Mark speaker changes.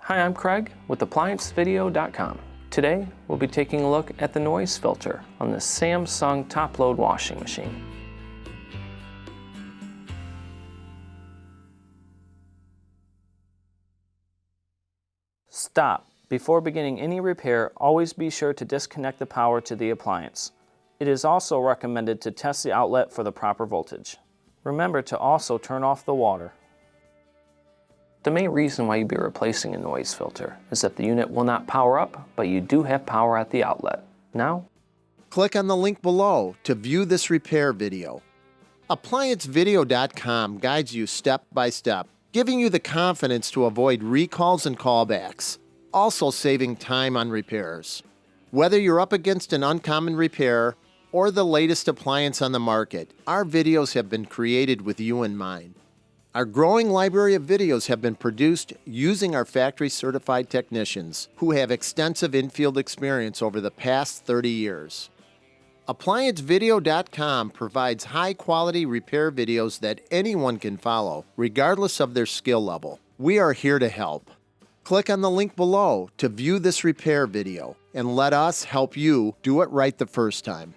Speaker 1: Hi, I'm Craig with ApplianceVideo.com. Today, we'll be taking a look at the noise filter on the Samsung top-load washing machine. Stop. Before beginning any repair, always be sure to disconnect the power to the appliance. It is also recommended to test the outlet for the proper voltage. Remember to also turn off the water. The main reason why you'd be replacing a noise filter is that the unit will not power up, but you do have power at the outlet. Now,
Speaker 2: click on the link below to view this repair video. ApplianceVideo.com guides you step by step, giving you the confidence to avoid recalls and callbacks, also saving time on repairs. Whether you're up against an uncommon repair or the latest appliance on the market, our videos have been created with you in mind. Our growing library of videos have been produced using our factory-certified technicians who have extensive infield experience over the past 30 years. ApplianceVideo.com provides high-quality repair videos that anyone can follow, regardless of their skill level. We are here to help. Click on the link below to view this repair video and let us help you do it right the first time.